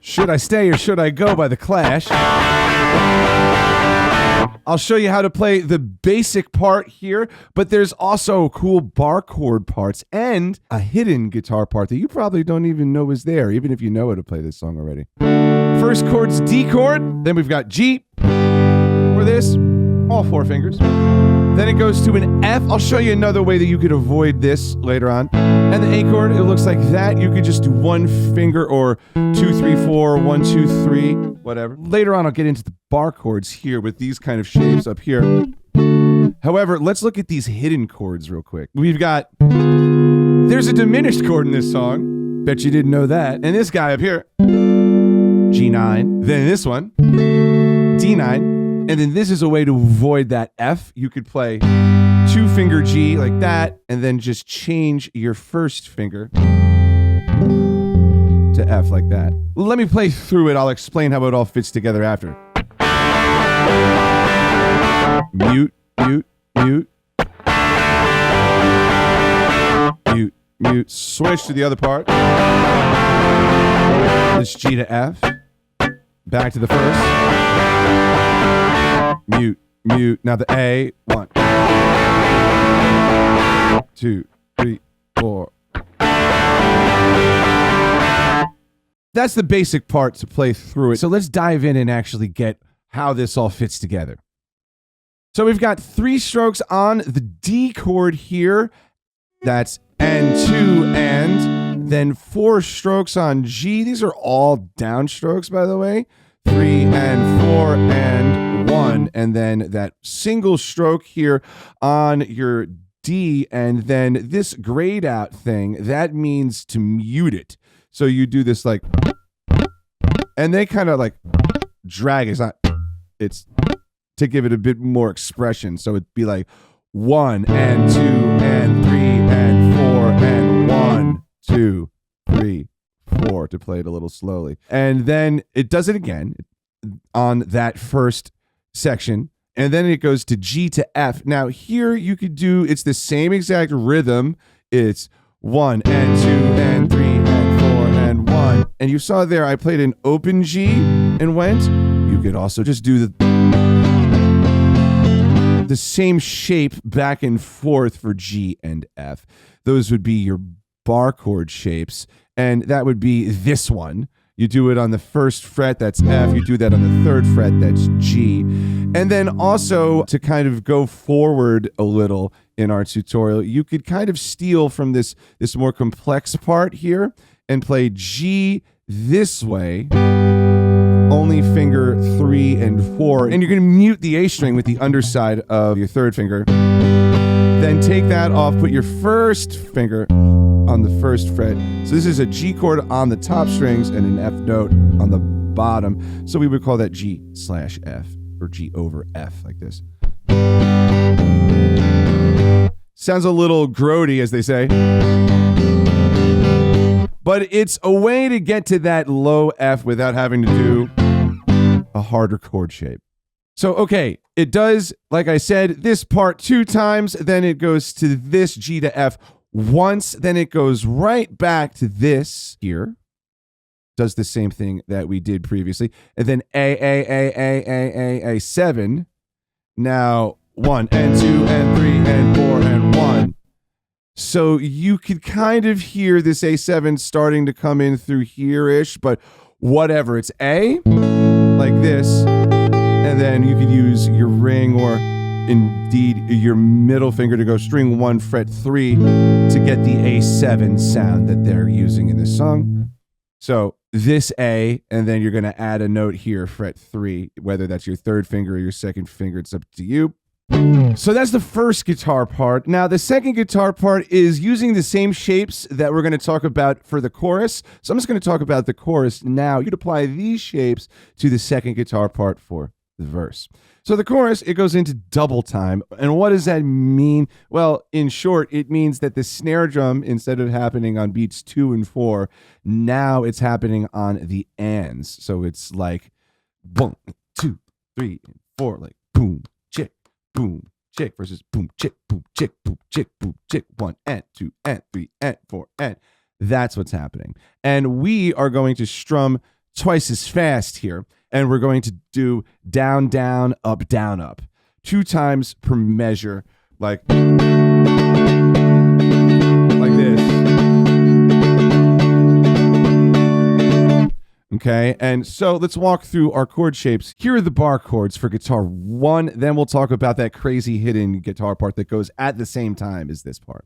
Should I Stay or Should I Go by The Clash. I'll show you how to play the basic part here, but there's also cool bar chord parts and a hidden guitar part that you probably don't even know is there, even if you know how to play this song already. First chord's D chord, then we've got G for this, all 4 fingers. Then it goes to an F. I'll show you another way that you could avoid this later on. And the A chord, it looks like that. You could just do 1 finger or 2, 3, 4, 1, 2, 3, whatever. Later on, I'll get into the bar chords here with these kind of shapes up here. However, let's look at these hidden chords real quick. We've got, there's a diminished chord in this song. Bet you didn't know that. And this guy up here, G9. Then this one, D9. And then this is a way to avoid that F. You could play 2-finger G like that, and then just change your first finger to F like that. Let me play through it. I'll explain how it all fits together after. Mute, mute, mute. Mute, mute. Switch to the other part. This G to F. Back to the first. Mute, mute. Now the A. 1, 2, 3, 4. That's the basic part to play through it. So let's dive in and actually get how this all fits together. So we've got 3 strokes on the D chord here. That's and 2 and. Then 4 strokes on G. These are all downstrokes, by the way. 3 and 4 and 1. And then that single stroke here on your D. And then this grayed out thing, that means to mute it. So you do this like, and they kind of like drag. It's to give it a bit more expression. So it'd be like 1 and 2 and 3 and 4 and 1, 2, 3, 4 to play it a little slowly. And then it does it again on that first section. And then it goes to G to F. Now here you could do, it's the same exact rhythm. It's 1 and 2 and 3 and 4 and 1. And you saw there I played an open G and went. You could also just do the same shape back and forth for G and F. Those would be your bar chord shapes. And that would be this one. You do it on the first fret, that's F. You do that on the third fret, that's G. And then also to kind of go forward a little in our tutorial, you could kind of steal from this more complex part here and play G this way, only finger 3 and 4. And you're going to mute the A string with the underside of your third finger. Then take that off, put your first finger on the first fret. So this is a G chord on the top strings and an F note on the bottom. So we would call that G/F or G over F like this. Sounds a little grody, as they say. But it's a way to get to that low F without having to do a harder chord shape. So, okay, it does, like I said, this part 2 times, then it goes to this G to F once, then it goes right back to this here. Does the same thing that we did previously. And then A, 7. Now 1 and 2 and 3 and 4 and 1. So you could kind of hear this A7 starting to come in through here-ish, but whatever. It's A, like this, and then you could use your ring or indeed your middle finger to go string 1, fret 3 to get the A7 sound that they're using in this song. So this A, and then you're going to add a note here, fret 3, whether that's your third finger or your second finger, it's up to you. So that's the first guitar part. Now, the second guitar part is using the same shapes that we're going to talk about for the chorus. So I'm just going to talk about the chorus now. You'd apply these shapes to the second guitar part for the verse. So the chorus, it goes into double time. And what does that mean? Well, in short, it means that the snare drum, instead of happening on beats 2 and 4, now it's happening on the ands. So it's like 1, 2, 3, and 4, like boom, chick, versus boom, chick, boom, chick, 1 and 2 and 3 and 4 and that's what's happening. And we are going to strum twice as fast here. And we're going to do down, down, up, down, up. 2 times per measure, like this. Okay, and so let's walk through our chord shapes. Here are the bar chords for guitar 1. Then we'll talk about that crazy hidden guitar part that goes at the same time as this part.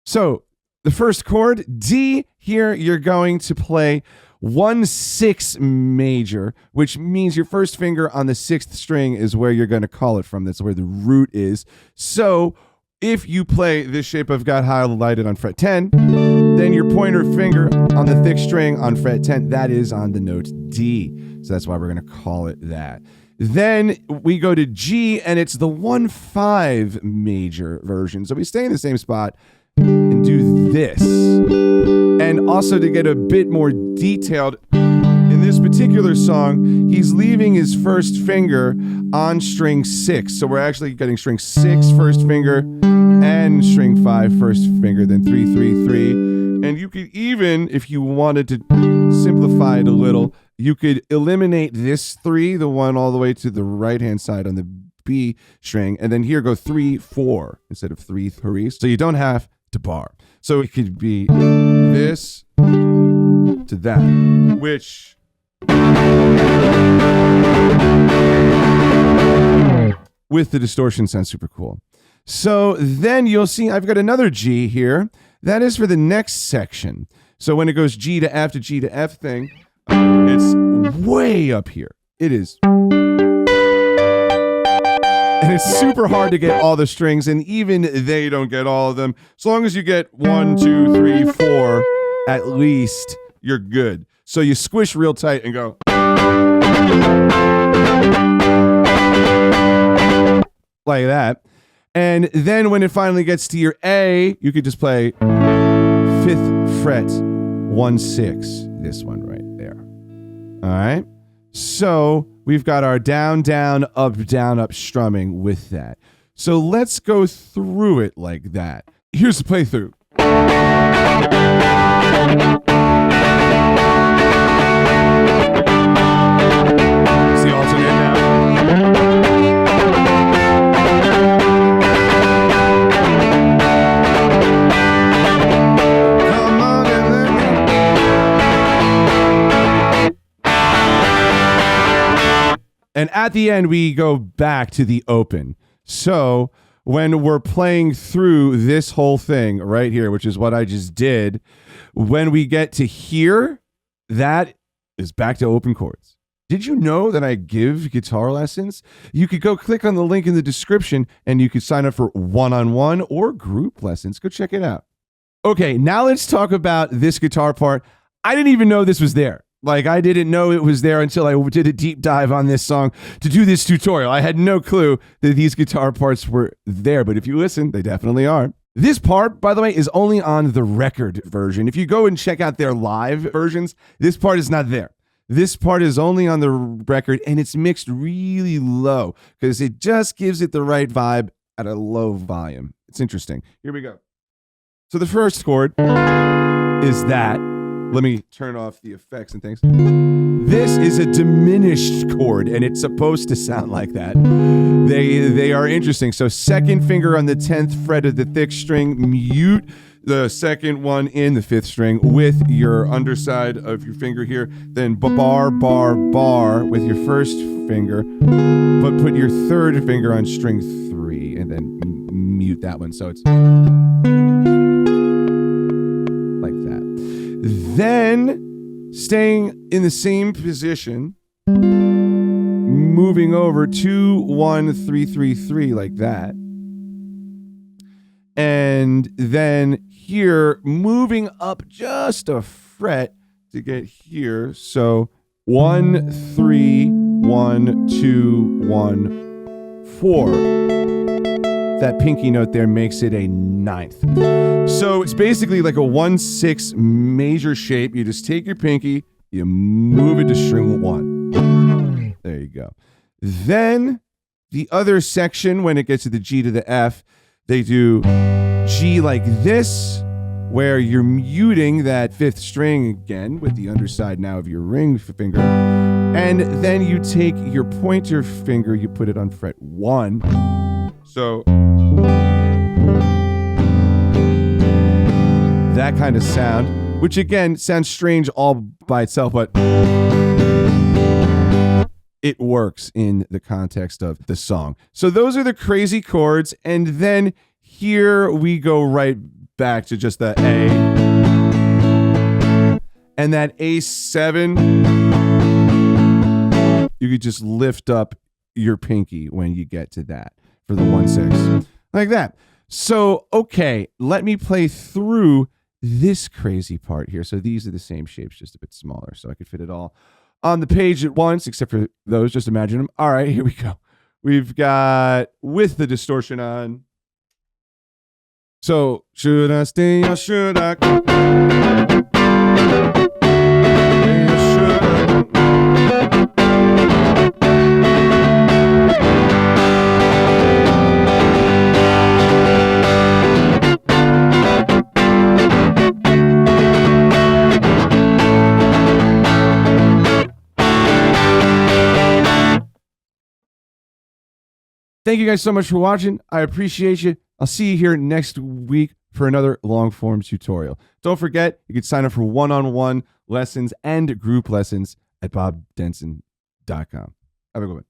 So the first chord, D, here you're going to play 1/6 major, which means your first finger on the 6th string is where you're going to call it from. That's where the root is. So if you play this shape I've got highlighted on fret 10, then your pointer finger on the 5th string on fret 10, that is on the note D. So that's why we're going to call it that. Then we go to G, and it's the 1/5 major version. So we stay in the same spot and do this. And also, to get a bit more detailed, in this particular song, he's leaving his first finger on string 6. So we're actually getting string 6 first finger and string 5 first finger, then 3, 3, 3. And you could even, if you wanted to simplify it a little, you could eliminate this 3, the one all the way to the right-hand side on the B string, and then here go 3, 4 instead of 3, 3. So you don't have to bar. So it could be this to that, which with the distortion sounds super cool. So then you'll see I've got another G here. That is for the next section. So when it goes G to F to G to F thing, it's way up here. It is. And it's super hard to get all the strings, and even they don't get all of them. As long as you get 1, 2, 3, 4, at least, you're good. So you squish real tight and go. Like that. And then when it finally gets to your A, you could just play 5th fret, 1/6. This one right there. All right. So we've got our down, down, up, strumming with that. So let's go through it like that. Here's the playthrough. See alternate now. Come on and let me. And at the end, we go back to the open. So when we're playing through this whole thing right here, which is what I just did, when we get to here, that is back to open chords. Did you know that I give guitar lessons? You could go click on the link in the description and you could sign up for one-on-one or group lessons. Go check it out. Okay, now let's talk about this guitar part. I didn't even know this was there. Like, I didn't know it was there until I did a deep dive on this song to do this tutorial. I had no clue that these guitar parts were there, but if you listen, they definitely are. This part, by the way, is only on the record version. If you go and check out their live versions, this part is not there. This part is only on the record, and it's mixed really low because it just gives it the right vibe at a low volume. It's interesting. Here we go. So the first chord is that. Let me turn off the effects and things. This is a diminished chord, and it's supposed to sound like that. They are interesting. So second finger on the 10th fret of the 5th string, mute the second one in the 5th string with your underside of your finger here. Then bar, bar, bar with your first finger, but put your third finger on string 3 and then mute that one. So it's like that. Then, staying in the same position, moving over 2, 1, 3, 3, 3 like that. And then here, moving up just a fret to get here. So 1, 3, 1, 2, 1, 4. That pinky note there makes it a 9th. So it's basically like a 1/6 major shape. You just take your pinky, you move it to string 1. There you go. Then the other section, when it gets to the G to the F, they do G like this where you're muting that fifth string again with the underside now of your ring finger. And then you take your pointer finger, you put it on fret 1. So that kind of sound, which again sounds strange all by itself, but it works in the context of the song. So those are the crazy chords. And then here we go right back to just the A. And that A7, you could just lift up your pinky when you get to that for the 1/6, like that. So, okay, let me play through this crazy part here. So these are the same shapes, just a bit smaller, so I could fit it all on the page at once, except for those. Just imagine them. All right, here we go. We've got with the distortion on. So, should I stay or should I go? Thank you guys so much for watching. I appreciate you. I'll see you here next week for another long-form tutorial. Don't forget, you can sign up for one-on-one lessons and group lessons at bobdenson.com. Have a good one.